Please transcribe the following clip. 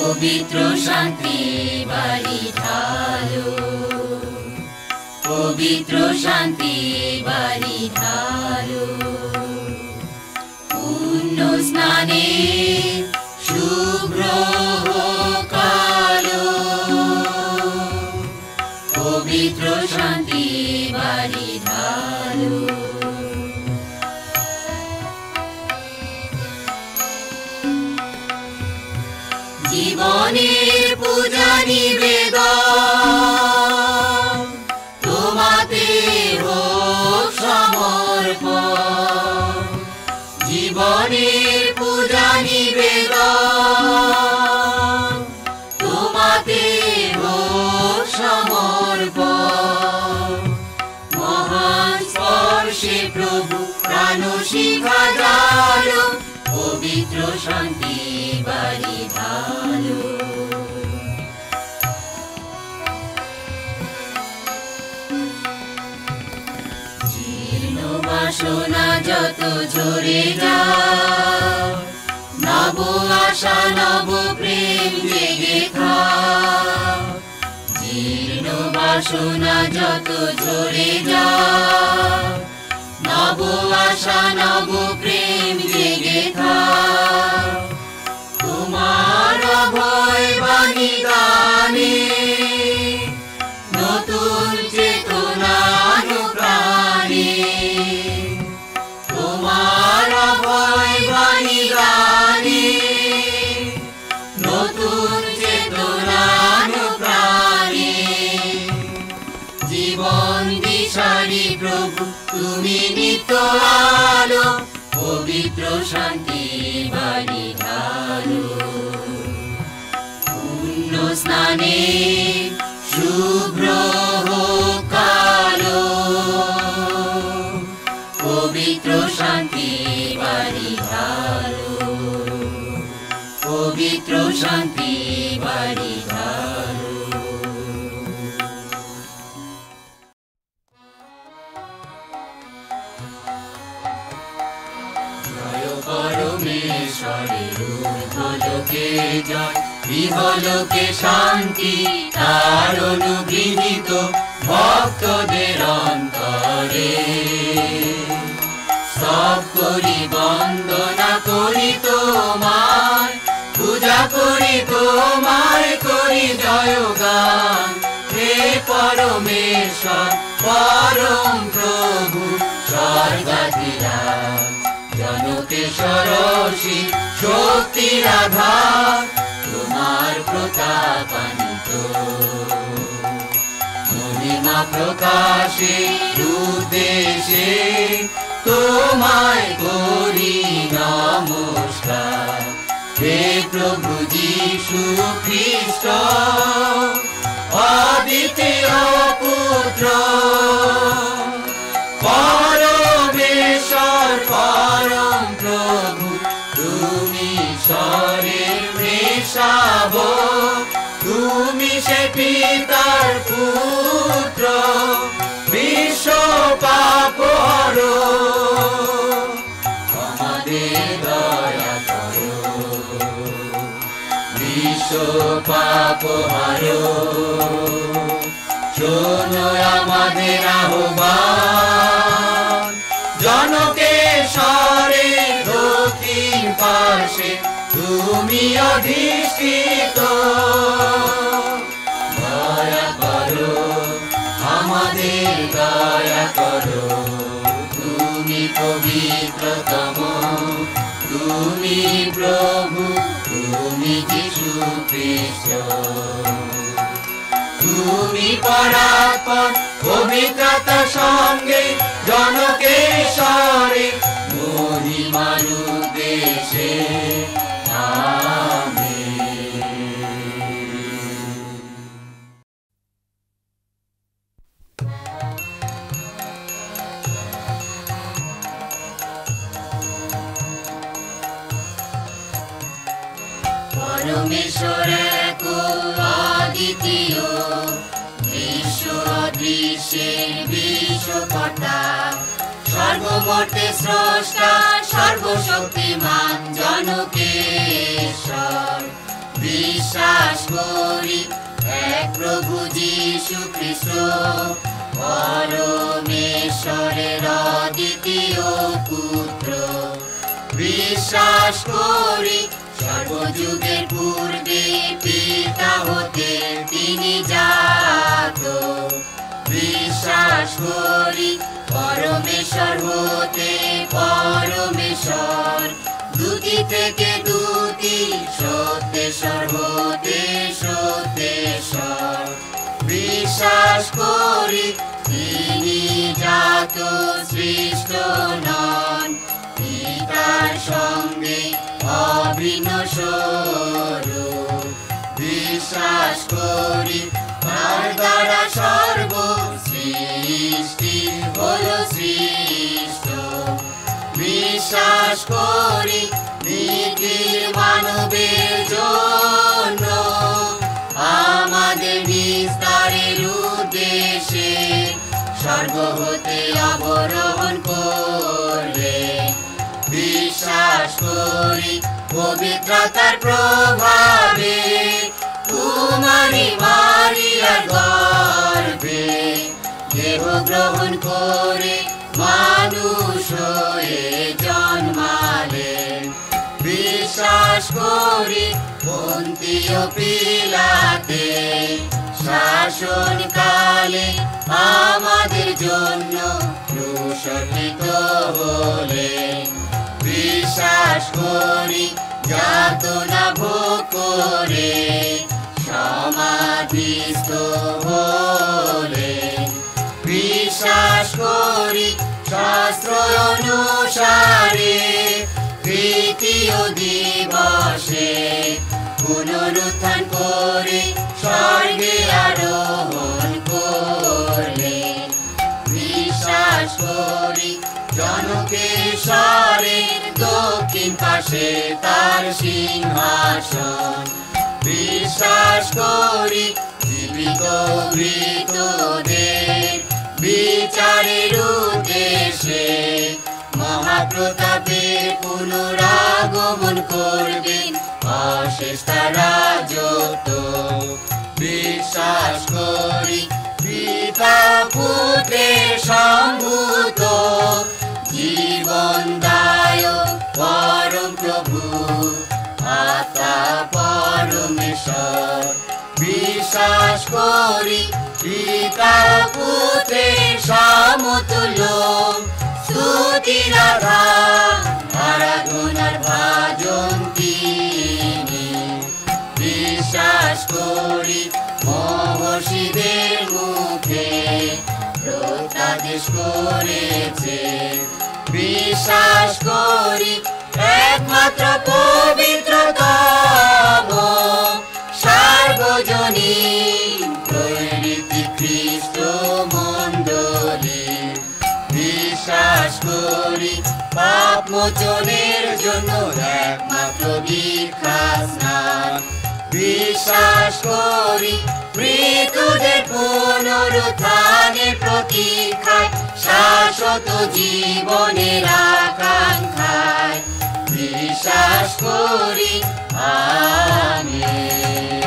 পবিত্র শান্তি বাড়ি ঢালো, পবিত্র শান্তি বাড়ি ঢালো। পুণ্য স্নানে শুভ্র হোক আলো, পবিত্র শান্তি বাড়ি ঢালো। জীবনের পূজা নিবেদন তোমাতে হোক সমর্পণ, জীবনের পূজা নিবেদন তোমাতে হোক সমর্পণ। মহান স্পর্শে প্রভু প্রাণ শিখা জালো, পবিত্র শান্তি বাড়ি ঢালো। জীর্ণ বাসনা যত ঝরে যায়, নব আশা নব প্রেম জেগে থাক। জীর্ণ বাসনা যত ঝরে যায়, নব আশা নব প্রেম জেগে থাক। তোমার অভয় বাণী গানে নতুন চেতনা প্রাণে, তোমার অভয় বাণী গানে নতুন চেতনা প্রাণে। জীবন দিশারি প্রভু তুমি নিত্য আলো, পবিত্র শান্তি বাড়ি ঢালো। পুণ্য স্নানে শুভ্র হোক আলো, পবিত্র শান্তি বাড়ি ঢালো, পবিত্র শান্তি বাড়ি ঢালো। পরমেশ্বরের ঊর্ধ্বলোকে জয়, ইহলোকে শান্তি তার অনুগৃহীত ভক্তদের অন্তরে। সব করি বন্দনা করি তোমায়, পূজা করি তোমায়, করি জয়গান। হে পরমেশ্বর পরম প্রভু স্বর্গাধিরাজ, জনকেশ্বরসী শক্তির আধার, তোমার প্রতাপান্বিত মহিমা প্রকাশের উদ্দেশে তোমায় করি নমস্কার। হে প্রভু যীশু খ্রিস্ট অদ্বিতীয় পুত্র, পরমেশ্বর পরম প্রভু, তুমি ঈশ্বরের মেষশাবক, তুমি সে পিতার পুত্র, বিশ্ব পাপহরণ। আমাদের দয়া করো, বিশ্ব পাপহরণ। শোনো আমাদের আহ্বান, জনকেশ্বরের দক্ষিণ পাশে তুমি অধিষ্ঠিত। দয়া করো আমাদের, দয়া করো, তুমি পবিত্রতম, তুমি প্রভু, তুমি যীশু খ্রিস্ট। তুমি পরাৎপর পবিত্রতার সঙ্গে জনকেশ্বরে মহিমার উদ্দেশে। পরমেশ্বর এক অদ্বিতীয়, দৃশ্য অদৃশ্যের বিশ্বকর্তা, সর্বমূর্তে স্রষ্টা, সর্বশক্তিমান জনকেশ্বর। বিশ্ব বিশ্বাস করি এক প্রভু যীশু খ্রিস্ট পরমেশ্বরের অদ্বিতীয় পুত্র। বিশ্বাস করি সর্বযুগের পূর্বে পিতা হতে তিনি জাত। বিশ্বাস করি পরমেশ্বর হতে পরমেশ্বর, দুটি থেকে দুটি, সত্যেশ্বর হতে সত্যেশ্বর। বিশ্বাস করি তিনি জাত সৃষ্ট নন, পিতার সঙ্গে অভিন্ন স্বরূপ। বিশ্বাস করি তার দ্বারা সর্ব সৃষ্টি হলো সৃষ্ট। বিশ্বাস করি নিখিল মানবের জন্য আমাদের নিস্তারের উদ্দেশ্যে স্বর্গ হতে অবরোহণ করলেন। বিশ্বাস করি পবিত্রতার প্রভাবে কুমারী মারিয়ার গর্ভে দেহ গ্রহণ করে মানুষ হয়ে জন্মালেন। বিশ্বাস করি পন্তীয় পিলাতে শাসনকালে আমাদের জন্য ক্রুশিত হলেন। বিশ্বাস করি যাতনা ভোগ করে সমাধিস্থ হলেন। বিশ্বাস করি শাস্ত্র অনুসারে তৃতীয় দিবসে পুনরুত্থান করে স্বর্গে আরোহণ করলেন। বিশ্বাস করি জনকেশ্বরের দক্ষিণ পাশে তার সিংহাসন। বিশ্বাস করি জীবিত মৃতদের বিচারের উদ্দেশ্যে মহাপ্রতাপে পুনরাগমন করবেন অশেষ তার রাজত্ব। বিশ্বাস করি পিতা পুত্রের সম্ভূত জীবনদায়ক পরম প্রভু আত্মা পরমেশ্বর। বিশ্বাস করি পিতা পুত্রের সমতুল্য স্তুতির আরাধনার ভাজন তিনি। বিশ্বাস করি মহর্ষিদের মুখে প্রত্যাদেশ করেছে। বিশ্বাস করি একমাত্র পবিত্রতম সার্বজনীন প্রেরিত খ্রিস্ট মণ্ডলী। বিশ্বাস করি পাপ মোচনের জন্য একমাত্র দীক্ষা স্নান। বিশ্বাস করি মৃতদের পুনরুত্থানের প্রতীক্ষায় শাশ্বত জীবনের আকাঙ্ক্ষায়। বিশ্বাস করি আমেন।